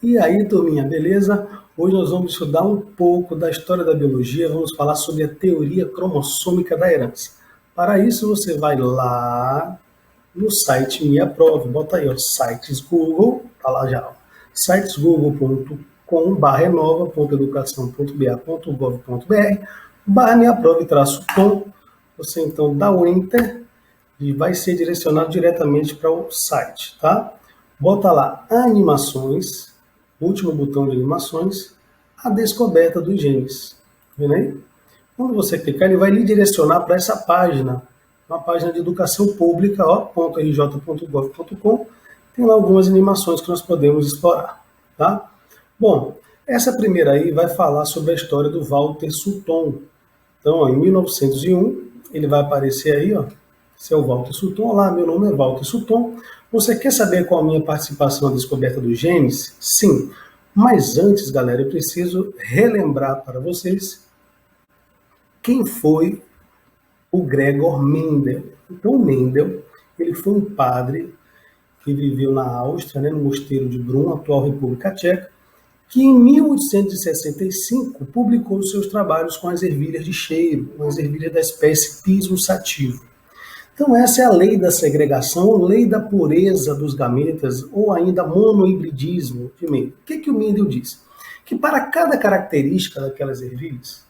E aí, turminha, beleza? Hoje nós vamos estudar um pouco da história da biologia, vamos falar sobre a teoria cromossômica da herança. Para isso, você vai lá no site Me Aprove, bota aí, ó, sites Google, tá lá já, ó, sitesgoogle.com/renova.educação.ba.gov.br Me Aprove-com, você então dá o Enter e vai ser direcionado diretamente para o site, tá? Bota lá animações, último botão de animações, a descoberta dos genes. Vendo aí? Quando você clicar, ele vai lhe direcionar para essa página, uma página de educação pública, ó, .rj.gov.com. Tem lá algumas animações que nós podemos explorar, tá? Bom, essa primeira aí vai falar sobre a história do Walter Sutton. Então, ó, em 1901, ele vai aparecer aí, ó, esse é o Walter Sutton. Olá, meu nome é Walter Sutton. Você quer saber qual a minha participação na descoberta dos genes? Sim. Mas antes, galera, eu preciso relembrar para vocês quem foi o Gregor Mendel. Então, o Mendel, ele foi um padre que viveu na Áustria, né, no mosteiro de Brunn, atual República Tcheca, que em 1865 publicou seus trabalhos com as ervilhas de cheiro, as ervilhas da espécie Pismo sativa. Então, essa é a lei da segregação, ou lei da pureza dos gametas, ou ainda monohibridismo de Mendel. O que o Mendel diz? Que para cada característica daquelas ervilhas,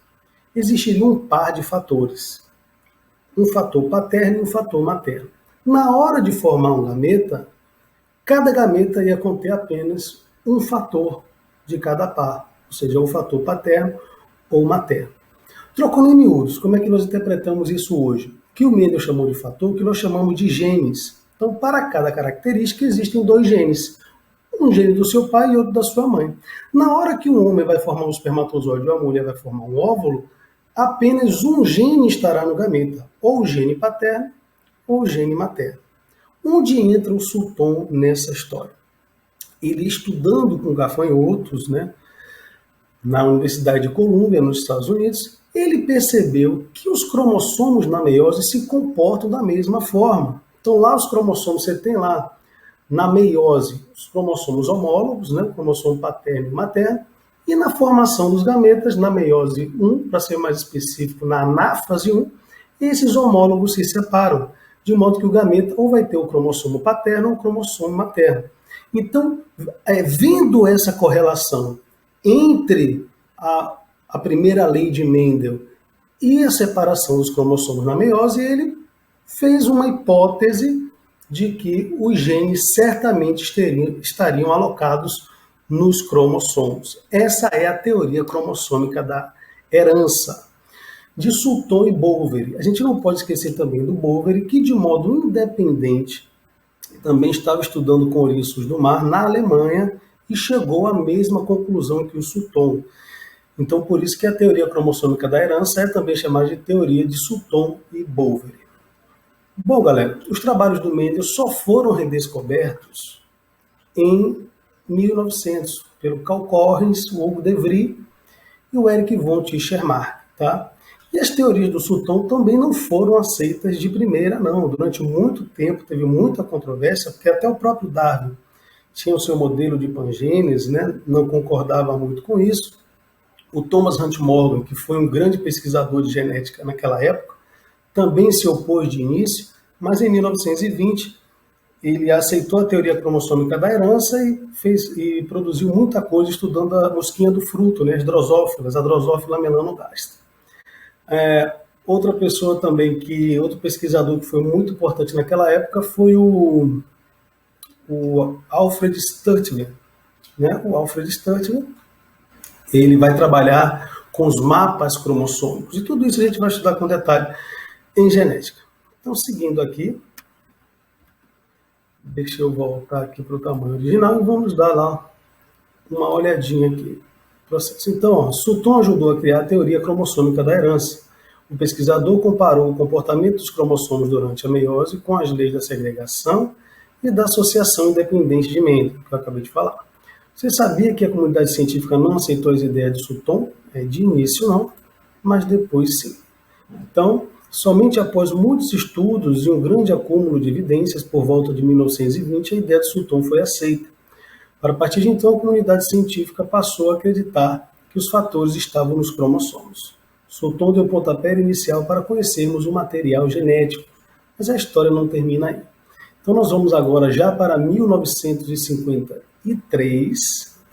existiria um par de fatores. Um fator paterno e um fator materno. Na hora de formar um gameta, cada gameta ia conter apenas um fator de cada par, ou seja, um fator paterno ou materno. Trocando em miúdos, como é que nós interpretamos isso hoje? O que o Mendel chamou de fator, o que nós chamamos de genes. Então, para cada característica, existem dois genes. Um gene do seu pai e outro da sua mãe. Na hora que um homem vai formar um espermatozoide ou a mulher vai formar um óvulo, apenas um gene estará no gameta, ou o gene paterno ou o gene materno. Onde entra o Sutton nessa história? Ele estudando com gafanhotos, né, na Universidade de Colômbia, nos Estados Unidos, ele percebeu que os cromossomos na meiose se comportam da mesma forma. Então lá os cromossomos, você tem lá na meiose os cromossomos homólogos, né, o cromossomo paterno e materno, e na formação dos gametas, na meiose 1, para ser mais específico, na anáfase 1, esses homólogos se separam, de modo que o gameta ou vai ter o cromossomo paterno ou o cromossomo materno. Então, vendo essa correlação entre a primeira lei de Mendel e a separação dos cromossomos na meiose, ele fez uma hipótese de que os genes certamente estariam alocados nos cromossomos. Essa é a teoria cromossômica da herança, de Sutton e Boveri. A gente não pode esquecer também do Boveri, que de modo independente também estava estudando com ouriços do mar na Alemanha e chegou à mesma conclusão que o Sutton. Então, por isso que a teoria cromossômica da herança é também chamada de teoria de Sutton e Boveri. Bom, galera, os trabalhos do Mendel só foram redescobertos em 1900, pelo Carl Correns, o Hugo de Vries e o Eric von Tischermark, tá? E as teorias do Sutton também não foram aceitas de primeira, não. Durante muito tempo teve muita controvérsia, porque até o próprio Darwin tinha o seu modelo de pangênese, né? Não concordava muito com isso. O Thomas Hunt Morgan, que foi um grande pesquisador de genética naquela época, também se opôs de início, mas em 1920 ele aceitou a teoria cromossômica da herança e produziu muita coisa estudando a mosquinha do fruto, né, as drosófilas, a Drosophila melanogaster. Outra pessoa também, outro pesquisador que foi muito importante naquela época foi o Alfred Sturtevant. Né? O Alfred Sturtevant, ele vai trabalhar com os mapas cromossômicos, e tudo isso a gente vai estudar com detalhe em genética. Então, seguindo aqui, deixa eu voltar aqui para o tamanho original e vamos dar lá uma olhadinha aqui. Processo. Então, ó, Sutton ajudou a criar a teoria cromossômica da herança. O pesquisador comparou o comportamento dos cromossomos durante a meiose com as leis da segregação e da associação independente de Mendel, que eu acabei de falar. Você sabia que a comunidade científica não aceitou as ideias de Sutton? De início não, mas depois sim. Então, somente após muitos estudos e um grande acúmulo de evidências, por volta de 1920, a ideia de Sutton foi aceita. A partir de então, a comunidade científica passou a acreditar que os fatores estavam nos cromossomos. Sulton deu o pontapé inicial para conhecermos o material genético, mas a história não termina aí. Então nós vamos agora já para 1953,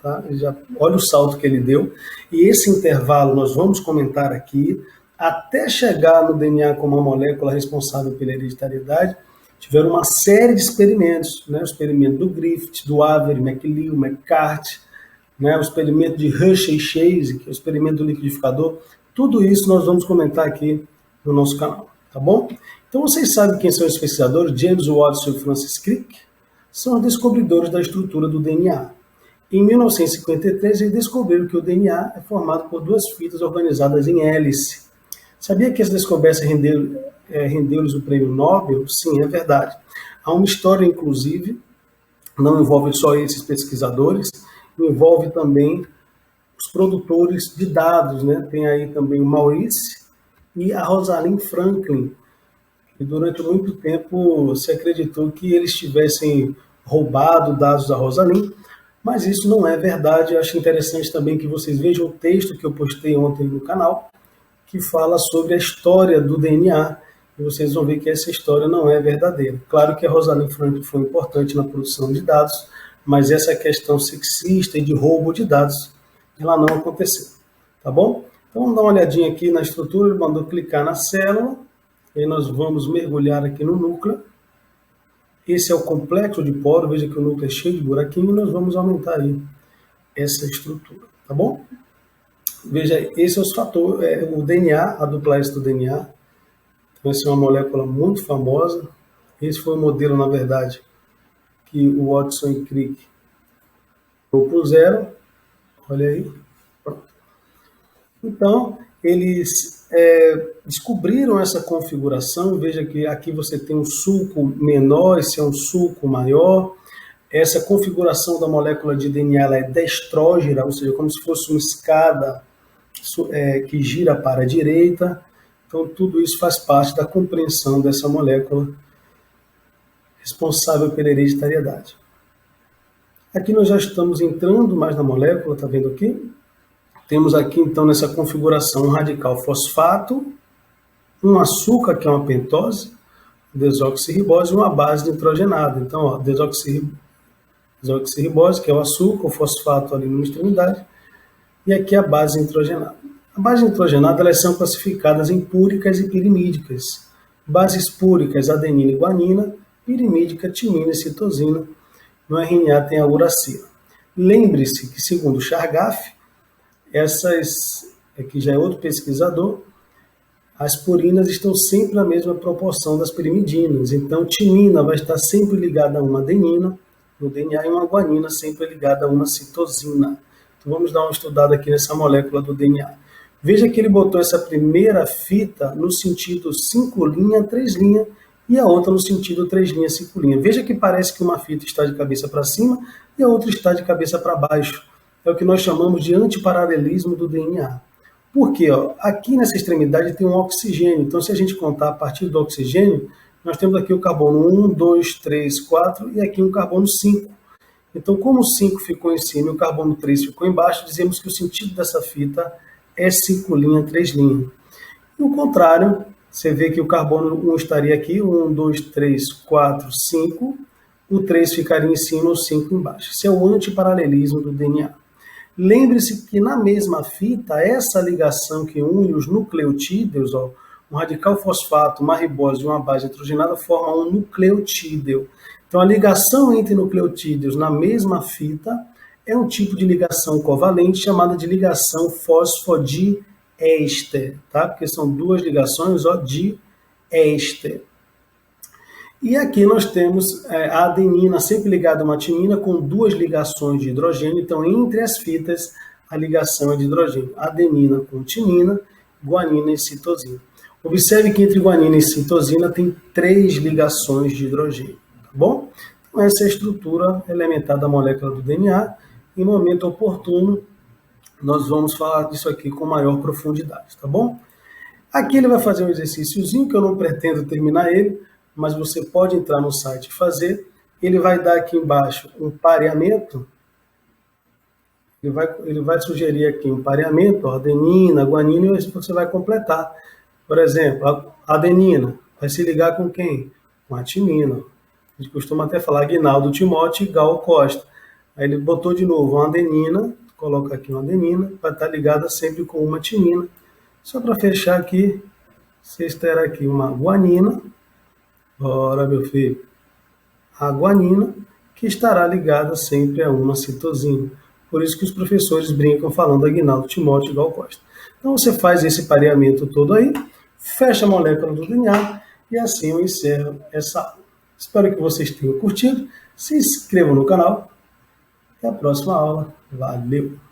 tá? Olha o salto que ele deu, e esse intervalo nós vamos comentar aqui, até chegar no DNA como a molécula responsável pela hereditariedade. Tiveram uma série de experimentos, né? O experimento do Griffith, do Avery, MacLeod, McCarthy, né? O experimento de Hershey e Chase, que é o experimento do liquidificador. Tudo isso nós vamos comentar aqui no nosso canal, tá bom? Então vocês sabem quem são os pesquisadores? James Watson e Francis Crick são os descobridores da estrutura do DNA. Em 1953, eles descobriram que o DNA é formado por duas fitas organizadas em hélice. Sabia que essa descoberta rendeu-lhes o prêmio Nobel? Sim, é verdade. Há uma história, inclusive, não envolve só esses pesquisadores, envolve também os produtores de dados, né? Tem aí também o Maurice e a Rosalind Franklin, e durante muito tempo se acreditou que eles tivessem roubado dados da Rosalind, mas isso não é verdade. Eu acho interessante também que vocês vejam o texto que eu postei ontem no canal, que fala sobre a história do DNA, e vocês vão ver que essa história não é verdadeira. Claro que a Rosalind Franklin foi importante na produção de dados, mas essa questão sexista e de roubo de dados, ela não aconteceu, tá bom? Então vamos dar uma olhadinha aqui na estrutura. Ele mandou clicar na célula, e aí nós vamos mergulhar aqui no núcleo. Esse é o complexo de poro, veja que o núcleo é cheio de buraquinho, e nós vamos aumentar aí essa estrutura, tá bom? Veja, esse é os fatores, o DNA, a dupla hélice do DNA. Então, essa é uma molécula muito famosa. Esse foi o modelo, na verdade, que o Watson e Crick propuseram. Olha aí. Pronto. Então, eles descobriram essa configuração. Veja que aqui você tem um sulco menor, esse é um sulco maior. Essa configuração da molécula de DNA ela é destrógera, ou seja, como se fosse uma escada que gira para a direita. Então, tudo isso faz parte da compreensão dessa molécula responsável pela hereditariedade. Aqui nós já estamos entrando mais na molécula, tá vendo aqui? Temos aqui, então, nessa configuração, um radical fosfato, um açúcar, que é uma pentose, desoxirribose e uma base nitrogenada. Então, ó, desoxirribose, que é o açúcar, o fosfato ali numa extremidade, e aqui a base nitrogenada. A base nitrogenada, elas são classificadas em púricas e pirimídicas. Bases púricas, adenina e guanina, pirimídica, timina e citosina. No RNA tem a uracila. Lembre-se que, segundo Chargaff, aqui já é outro pesquisador, as purinas estão sempre na mesma proporção das pirimidinas. Então, timina vai estar sempre ligada a uma adenina no DNA e uma guanina sempre ligada a uma citosina. Então, vamos dar uma estudada aqui nessa molécula do DNA. Veja que ele botou essa primeira fita no sentido 5', 3', e a outra no sentido 3', 5'. Veja que parece que uma fita está de cabeça para cima e a outra está de cabeça para baixo. É o que nós chamamos de antiparalelismo do DNA. Por quê? Aqui nessa extremidade tem um oxigênio. Então, se a gente contar a partir do oxigênio, nós temos aqui o carbono 1, 2, 3, 4 e aqui um carbono 5. Então, como o 5 ficou em cima e o carbono 3 ficou embaixo, dizemos que o sentido dessa fita é 5', 3'. E o contrário, você vê que o carbono 1 estaria aqui, 1, 2, 3, 4, 5, o 3 ficaria em cima, o 5 embaixo. Isso é o antiparalelismo do DNA. Lembre-se que na mesma fita, essa ligação que une os nucleotídeos, um radical fosfato, uma ribose e uma base nitrogenada, forma um nucleotídeo. Então, a ligação entre nucleotídeos na mesma fita é um tipo de ligação covalente chamada de ligação fosfodíester, tá? Porque são duas ligações de éster. E aqui nós temos a adenina sempre ligada a uma timina com duas ligações de hidrogênio. Então, entre as fitas, a ligação é de hidrogênio. Adenina com timina, guanina e citosina. Observe que entre guanina e citosina tem 3 ligações de hidrogênio, tá bom? Então, essa é a estrutura elementar da molécula do DNA. Em momento oportuno, nós vamos falar disso aqui com maior profundidade, tá bom? Aqui ele vai fazer um exercíciozinho que eu não pretendo terminar ele, mas você pode entrar no site e fazer. Ele vai dar aqui embaixo um pareamento, ele vai sugerir aqui um pareamento, ó, adenina, guanina, e você vai completar. Por exemplo, a adenina vai se ligar com quem? Com a timina. A gente costuma até falar Aguinaldo Timóteo e Gal Costa. Aí ele botou de novo uma adenina, coloca aqui uma adenina, vai estar ligada sempre com uma timina. Só para fechar aqui, vocês terão aqui uma guanina, ora meu filho, a guanina, que estará ligada sempre a uma citosina. Por isso que os professores brincam falando Aguinaldo Timóteo e Gal Costa. Então você faz esse pareamento todo aí, fecha a molécula do DNA e assim eu encerro essa aula. Espero que vocês tenham curtido. Se inscrevam no canal. Até a próxima aula. Valeu!